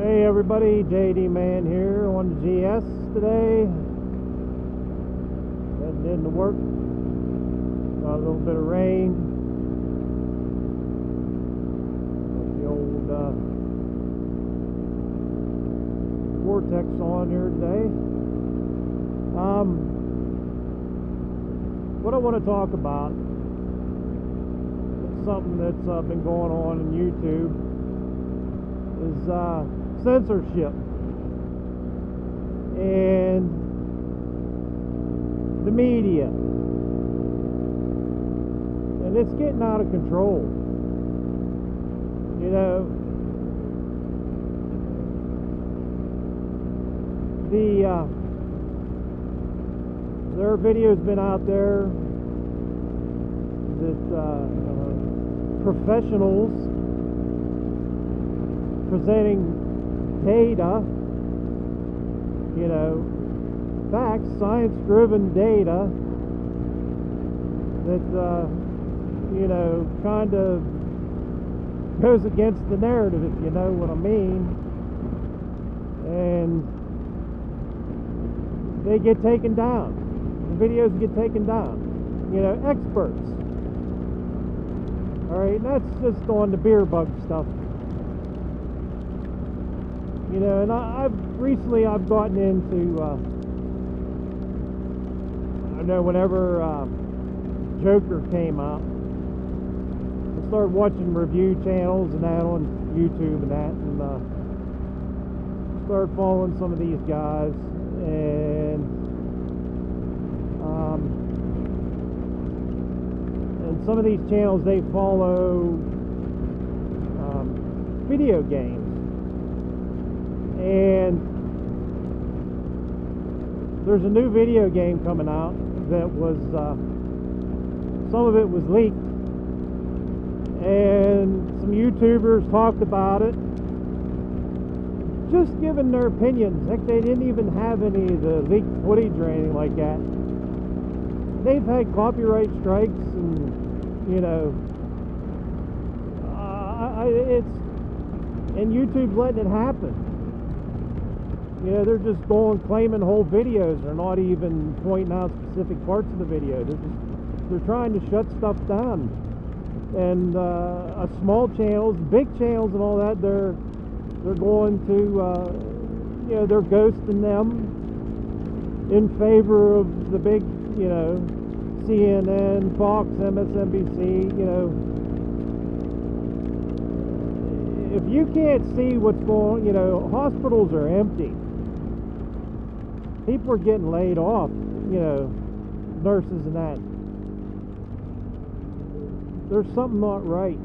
Hey everybody, JD Man here on the GS today. Heading into work. Got a little bit of rain. Got the old vortex on here today. What I want to talk about is something that's been going on in YouTube. Is censorship and the media, and it's getting out of control. You know, there are videos been out there that professionals presenting data, you know, facts, science-driven data that, you know, kind of goes against the narrative, if you know what I mean. And they get taken down. The videos get taken down. You know, experts. All right, and that's just on the beer bug stuff. You know, and I've recently gotten into, I know whenever Joker came out, I started watching review channels and that on YouTube and that, and started following some of these guys, and some of these channels, they follow video games. And there's a new video game coming out that was, some of it was leaked, and some YouTubers talked about it, just giving their opinions. Heck, they didn't even have any of the leaked footage or anything like that. They've had copyright strikes, and you know, and YouTube's letting it happen. You know, they're just going claiming whole videos. They're not even pointing out specific parts of the video. They're trying to shut stuff down. And small channels, big channels, and all that, they're going to, you know, they're ghosting them in favor of the big, you know, CNN, Fox, MSNBC. You know, if you can't see what's going, you know, hospitals are empty. People are getting laid off, you know, nurses and that. There's something not right.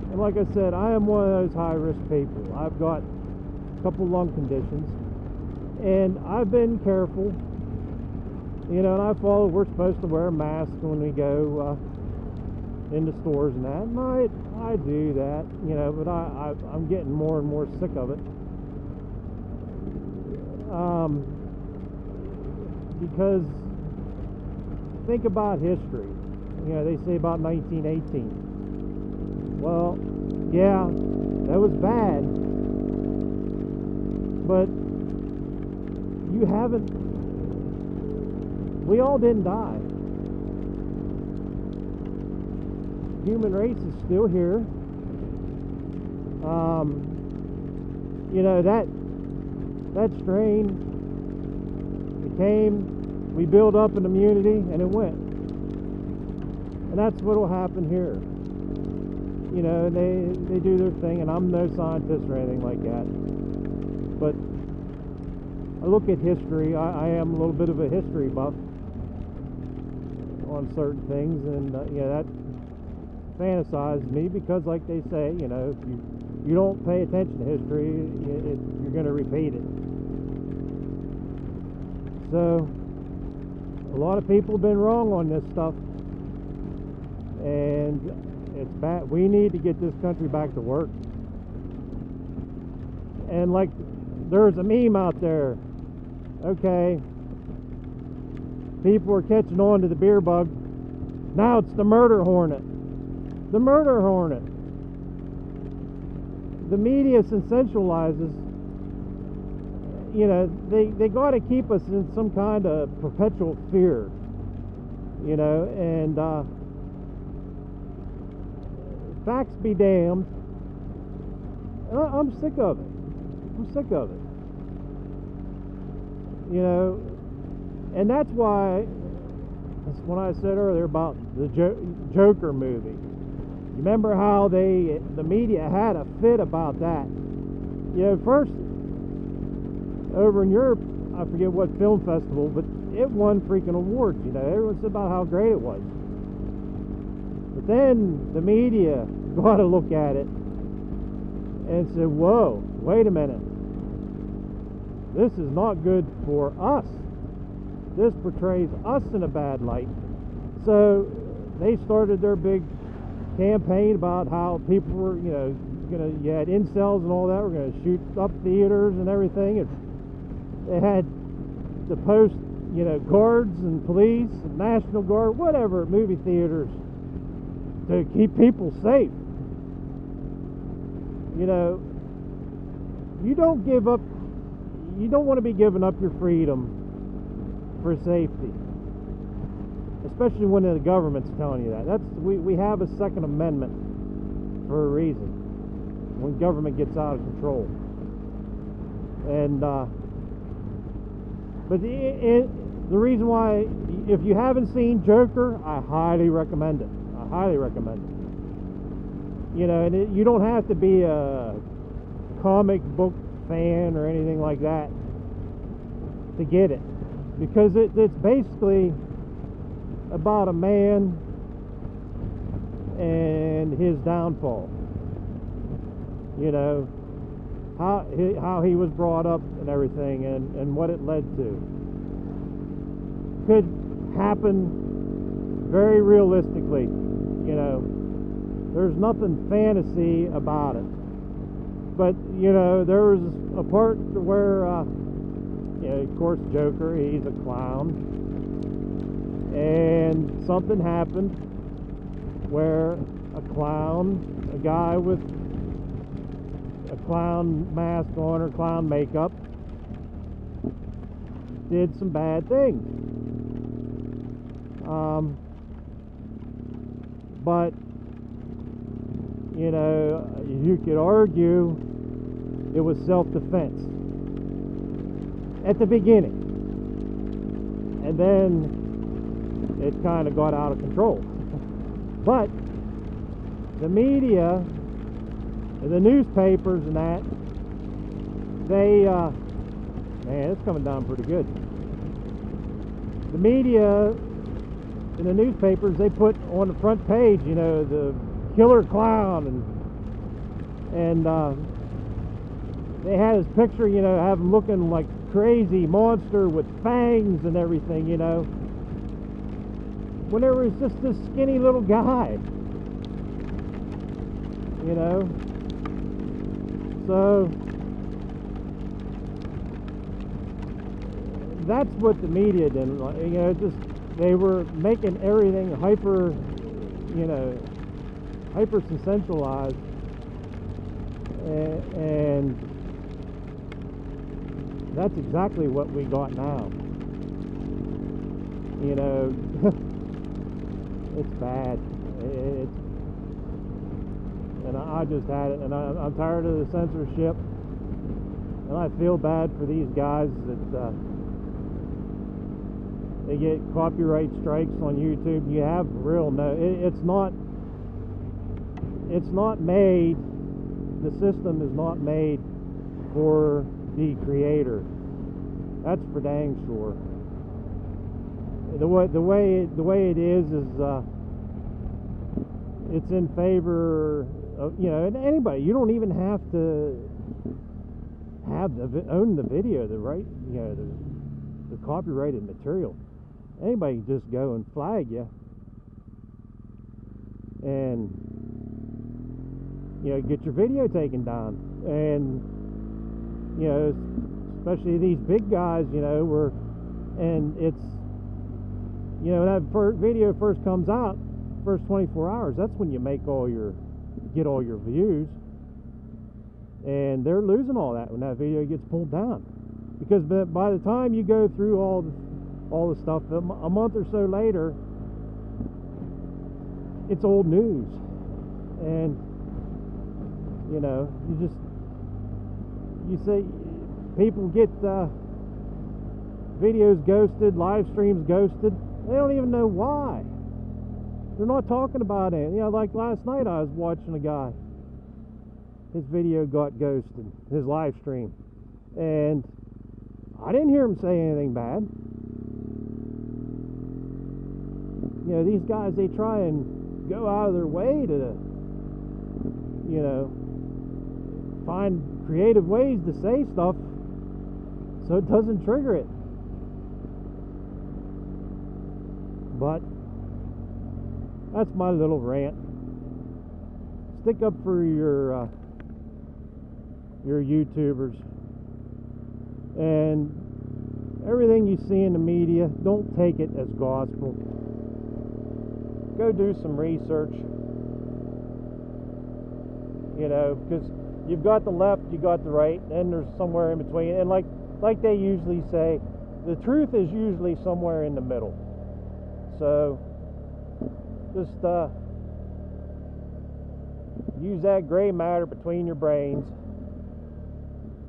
And like I said, I am one of those high-risk people. I've got a couple lung conditions, and I've been careful. You know, and I follow, we're supposed to wear a mask when we go into stores and that, and I do that, you know, but I'm getting more and more sick of it. Because think about history. You know, they say about 1918. Well, yeah, that was bad, but you haven't, we all didn't die. Human race is still here. You know, that strain, it came, we built up an immunity, and it went. And that's what will happen here. You know, they do their thing, and I'm no scientist or anything like that. But I look at history. I am a little bit of a history buff on certain things, and you know, that fantasizes me, because like they say, you know, if you don't pay attention to history, you're going to repeat it. So a lot of people have been wrong on this stuff, and it's bad. We need to get this country back to work. And like, there's a meme out there, okay, people are catching on to the beer bug. Now it's the murder hornet. The murder hornet. the media sensationalizes, you know, they got to keep us in some kind of perpetual fear, you know, and facts be damned. I'm sick of it. I'm sick of it. You know, and that's why, that's what I said earlier about the Joker movie. You remember how the media had a fit about that? You know, first, over in Europe, I forget what film festival, but it won freaking awards. You know, everyone said about how great it was. But then the media got to look at it and said, whoa, wait a minute. This is not good for us. This portrays us in a bad light. So they started their big campaign about how people were, you know, you had incels and all that, were going to shoot up theaters and everything. And they had to post, you know, guards and police and National Guard, whatever, at movie theaters to keep people safe. You know, you don't give up, you don't want to be giving up your freedom for safety, especially when the government's telling you that. We have a Second Amendment for a reason. When government gets out of control, and but the reason why, if you haven't seen Joker, I highly recommend it. I highly recommend it. You know, and you don't have to be a comic book fan or anything like that to get it, because it's basically about a man and his downfall. You know, how he was brought up and everything, and what it led to. Could happen very realistically. You know, there's nothing fantasy about it. But, you know, there was a part where, you know, of course, Joker, he's a clown. And something happened where a clown, a guy with a clown mask on or clown makeup, did some bad things. But, you know, you could argue it was self-defense at the beginning, and then it kind of got out of control. But the media and the newspapers and that, they man, it's coming down pretty good. The media and the newspapers, they put on the front page, you know, the killer clown, and they had his picture, you know, have him looking like crazy monster with fangs and everything, you know, when there was just this skinny little guy, you know. So that's what the media didn't like, you know. Just, they were making everything hyper, you know, hyper sensationalized, and that's exactly what we got now. You know, it's bad. And I just had it, and I'm tired of the censorship, and I feel bad for these guys that they get copyright strikes on YouTube. You have real it's not made, the system is not made for the creator. That's for dang sure. The way it is it's in favor of, you know, and anybody. You don't even have to have own the video, the right, you know, the copyrighted material. Anybody can just go and flag you, and, you know, get your video taken down. And, you know, especially these big guys, you know, and it's, you know, that video first comes out, first 24 hours, that's when you make get all your views. And they're losing all that when that video gets pulled down, because by the time you go through all the stuff, a month or so later, it's old news. And you know, you say people get videos ghosted, live streams ghosted. They don't even know why. They're not talking about it. You know, like last night I was watching a guy. His video got ghosted, his live stream. And I didn't hear him say anything bad. You know, these guys, they try and go out of their way to, you know, find creative ways to say stuff so it doesn't trigger it. But that's my little rant. Stick up for your YouTubers, and everything you see in the media, don't take it as gospel. Go do some research. You know, because you've got the left, you got the right, and there's somewhere in between. And like they usually say, the truth is usually somewhere in the middle. So just use that gray matter between your brains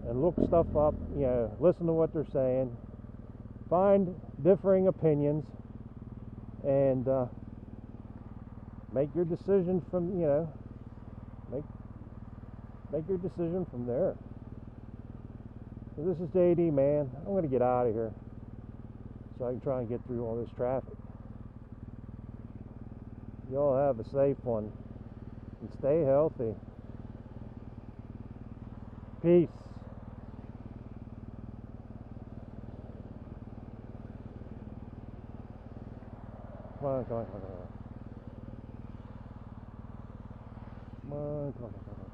and look stuff up, you know, listen to what they're saying, find differing opinions, and make your decision from, you know, make your decision from there. So this is JD, man. I'm going to get out of here so I can try and get through all this traffic. Y'all have a safe one and stay healthy. Peace. Come on, come on, come on, come on. Come on, come on, come on.